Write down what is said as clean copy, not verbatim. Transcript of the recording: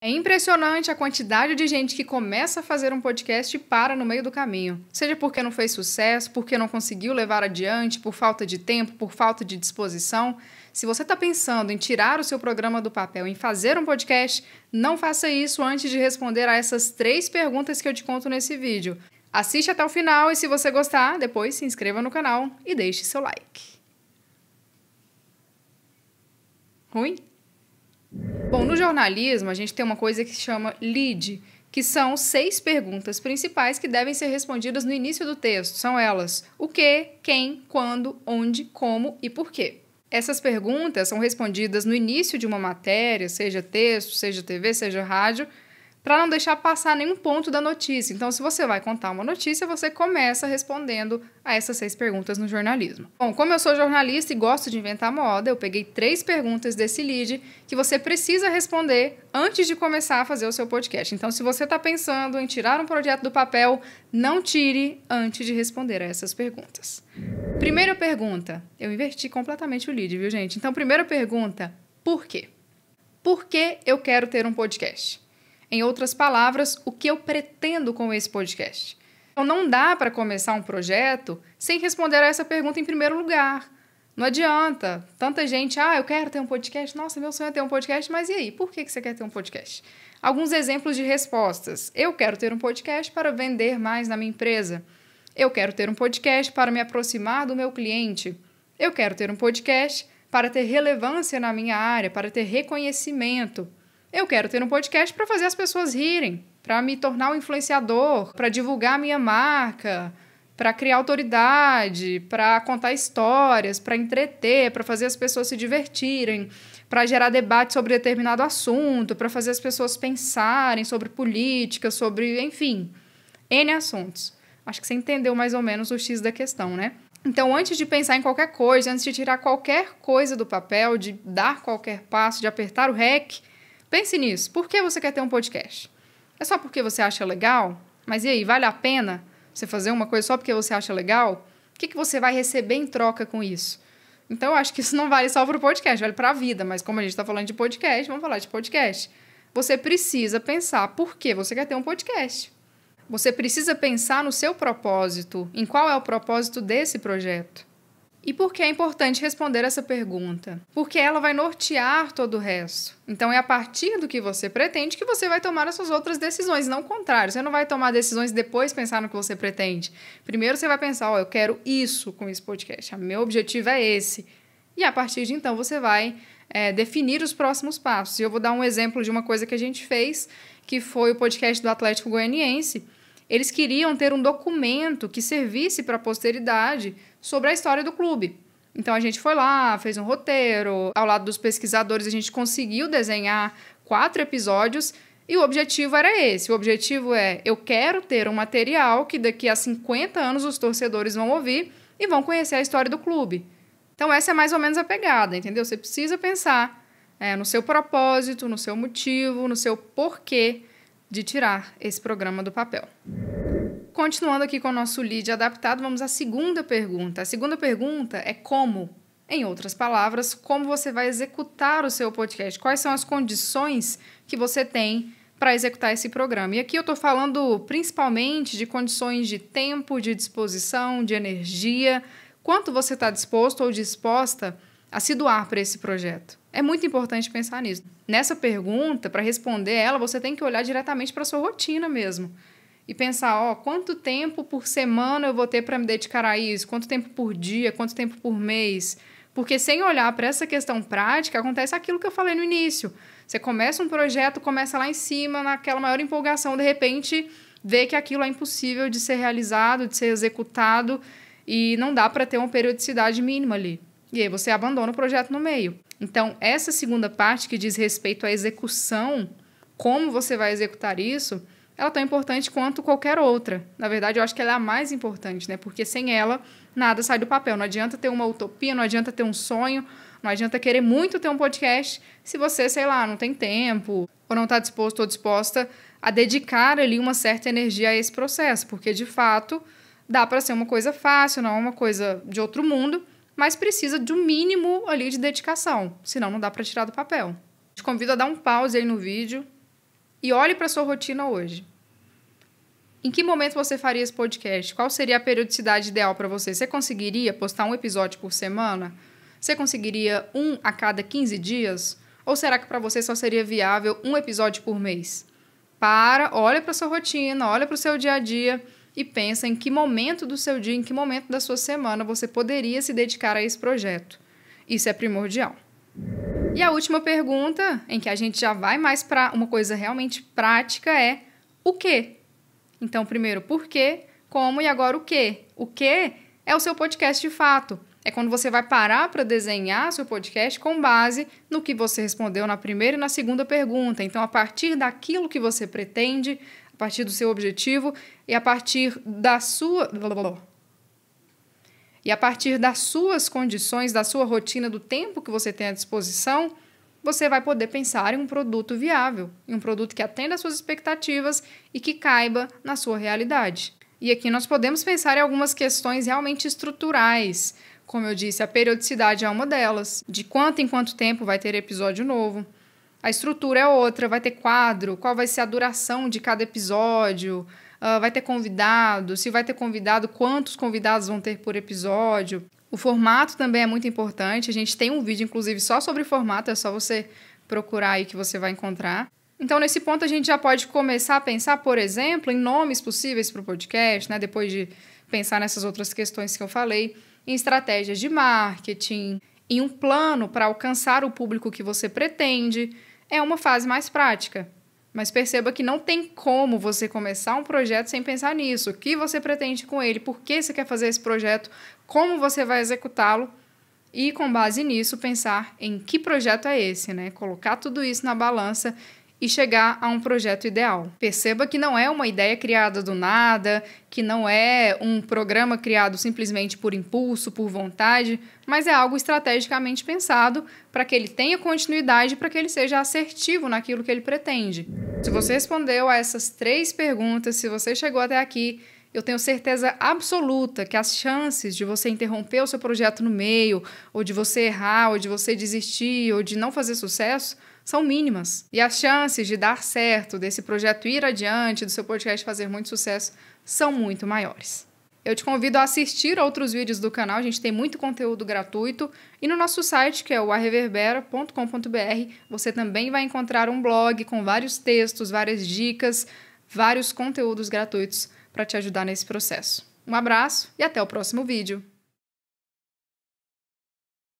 É impressionante a quantidade de gente que começa a fazer um podcast e para no meio do caminho. Seja porque não fez sucesso, porque não conseguiu levar adiante, por falta de tempo, por falta de disposição. Se você está pensando em tirar o seu programa do papel, em fazer um podcast, não faça isso antes de responder a essas 3 perguntas que eu te conto nesse vídeo. Assiste até o final e se você gostar, depois se inscreva no canal e deixe seu like. Ruim? Bom, no jornalismo a gente tem uma coisa que se chama lead, que são 6 perguntas principais que devem ser respondidas no início do texto. São elas: o que, quem, quando, onde, como e por quê. Essas perguntas são respondidas no início de uma matéria, seja texto, seja TV, seja rádio, para não deixar passar nenhum ponto da notícia. Então, se você vai contar uma notícia, você começa respondendo a essas 6 perguntas no jornalismo. Bom, como eu sou jornalista e gosto de inventar moda, eu peguei 3 perguntas desse lead que você precisa responder antes de começar a fazer o seu podcast. Então, se você está pensando em tirar um projeto do papel, não tire antes de responder a essas perguntas. Primeira pergunta. Eu inverti completamente o lead, viu, gente? Então, primeira pergunta. Por quê? Por que eu quero ter um podcast? Em outras palavras, o que eu pretendo com esse podcast? Então, não dá para começar um projeto sem responder a essa pergunta em primeiro lugar. Não adianta. Tanta gente, eu quero ter um podcast. Nossa, meu sonho é ter um podcast. Mas e aí? Por que você quer ter um podcast? Alguns exemplos de respostas. Eu quero ter um podcast para vender mais na minha empresa. Eu quero ter um podcast para me aproximar do meu cliente. Eu quero ter um podcast para ter relevância na minha área, para ter reconhecimento. Eu quero ter um podcast para fazer as pessoas rirem, para me tornar um influenciador, para divulgar a minha marca, para criar autoridade, para contar histórias, para entreter, para fazer as pessoas se divertirem, para gerar debate sobre determinado assunto, para fazer as pessoas pensarem sobre política, sobre, enfim, N assuntos. Acho que você entendeu mais ou menos o X da questão, né? Então, antes de pensar em qualquer coisa, antes de tirar qualquer coisa do papel, de dar qualquer passo, de apertar o REC, pense nisso. Por que você quer ter um podcast? É só porque você acha legal? Mas e aí, vale a pena você fazer uma coisa só porque você acha legal? O que você vai receber em troca com isso? Então, eu acho que isso não vale só para o podcast, vale para a vida. Mas como a gente está falando de podcast, vamos falar de podcast. Você precisa pensar por que você quer ter um podcast. Você precisa pensar no seu propósito, em qual é o propósito desse projeto. E por que é importante responder essa pergunta? Porque ela vai nortear todo o resto. Então, é a partir do que você pretende que você vai tomar as suas outras decisões, não o contrário. Você não vai tomar decisões e depois pensar no que você pretende. Primeiro, você vai pensar, eu quero isso com esse podcast. O meu objetivo é esse. E, a partir de então, você vai definir os próximos passos. E eu vou dar um exemplo de uma coisa que a gente fez, que foi o podcast do Atlético Goianiense. Eles queriam ter um documento que servisse para a posteridade sobre a história do clube. Então, a gente foi lá, fez um roteiro. Ao lado dos pesquisadores, a gente conseguiu desenhar 4 episódios e o objetivo era esse. O objetivo é, eu quero ter um material que daqui a 50 anos os torcedores vão ouvir e vão conhecer a história do clube. Então, essa é mais ou menos a pegada, entendeu? Você precisa pensar no seu propósito, no seu motivo, no seu porquê de tirar esse programa do papel. Continuando aqui com o nosso lead adaptado, vamos à segunda pergunta. A segunda pergunta é como. Em outras palavras, como você vai executar o seu podcast? Quais são as condições que você tem para executar esse programa? E aqui eu estou falando principalmente de condições de tempo, de disposição, de energia. Quanto você está disposto ou disposta a se doar para esse projeto? É muito importante pensar nisso. Nessa pergunta, para responder ela, você tem que olhar diretamente para a sua rotina mesmo. E pensar, quanto tempo por semana eu vou ter para me dedicar a isso? Quanto tempo por dia? Quanto tempo por mês? Porque sem olhar para essa questão prática, acontece aquilo que eu falei no início. Você começa um projeto, começa lá em cima, naquela maior empolgação, de repente vê que aquilo é impossível de ser realizado, de ser executado, e não dá para ter uma periodicidade mínima ali. E aí você abandona o projeto no meio. Então, essa segunda parte que diz respeito à execução, como você vai executar isso, ela é tão importante quanto qualquer outra. Na verdade, eu acho que ela é a mais importante, né? Porque sem ela, nada sai do papel. Não adianta ter uma utopia, não adianta ter um sonho, não adianta querer muito ter um podcast se você, não tem tempo ou não está disposto ou disposta a dedicar ali uma certa energia a esse processo. Porque, de fato, dá para ser uma coisa fácil, não é uma coisa de outro mundo, mas precisa de um mínimo ali de dedicação, senão não dá para tirar do papel. Te convido a dar um pause aí no vídeo, e olhe para a sua rotina hoje. Em que momento você faria esse podcast? Qual seria a periodicidade ideal para você? Você conseguiria postar um episódio por semana? Você conseguiria um a cada 15 dias? Ou será que para você só seria viável um episódio por mês? Olha para a sua rotina, olha para o seu dia a dia e pensa em que momento do seu dia, em que momento da sua semana você poderia se dedicar a esse projeto. Isso é primordial. E a última pergunta, em que a gente já vai mais para uma coisa realmente prática, é o quê? Então, primeiro, por quê, como e agora o quê? O quê é o seu podcast de fato. É quando você vai parar para desenhar seu podcast com base no que você respondeu na primeira e na segunda pergunta. Então, a partir daquilo que você pretende, a partir do seu objetivo e a partir das suas condições, da sua rotina, do tempo que você tem à disposição, você vai poder pensar em um produto viável, em um produto que atenda às suas expectativas e que caiba na sua realidade. E aqui nós podemos pensar em algumas questões realmente estruturais. Como eu disse, a periodicidade é uma delas. De quanto em quanto tempo vai ter episódio novo. A estrutura é outra, vai ter quadro, qual vai ser a duração de cada episódio, vai ter convidado, se vai ter convidado, quantos convidados vão ter por episódio. O formato também é muito importante, a gente tem um vídeo, inclusive, só sobre formato, é só você procurar aí que você vai encontrar. Então, nesse ponto, a gente já pode começar a pensar, por exemplo, em nomes possíveis para o podcast, né? Depois de pensar nessas outras questões que eu falei, em estratégias de marketing, em um plano para alcançar o público que você pretende. É uma fase mais prática. Mas perceba que não tem como você começar um projeto sem pensar nisso. O que você pretende com ele? Por que você quer fazer esse projeto? Como você vai executá-lo? E, com base nisso, pensar em que projeto é esse, né? Colocar tudo isso na balança e chegar a um projeto ideal. Perceba que não é uma ideia criada do nada, que não é um programa criado simplesmente por impulso, por vontade, mas é algo estrategicamente pensado para que ele tenha continuidade, para que ele seja assertivo naquilo que ele pretende. Se você respondeu a essas 3 perguntas, se você chegou até aqui, eu tenho certeza absoluta que as chances de você interromper o seu projeto no meio, ou de você errar, ou de você desistir, ou de não fazer sucesso, são mínimas. E as chances de dar certo, desse projeto ir adiante, do seu podcast fazer muito sucesso, são muito maiores. Eu te convido a assistir outros vídeos do canal, a gente tem muito conteúdo gratuito, e no nosso site, que é o areverbera.com.br, você também vai encontrar um blog com vários textos, várias dicas, vários conteúdos gratuitos para te ajudar nesse processo. Um abraço e até o próximo vídeo!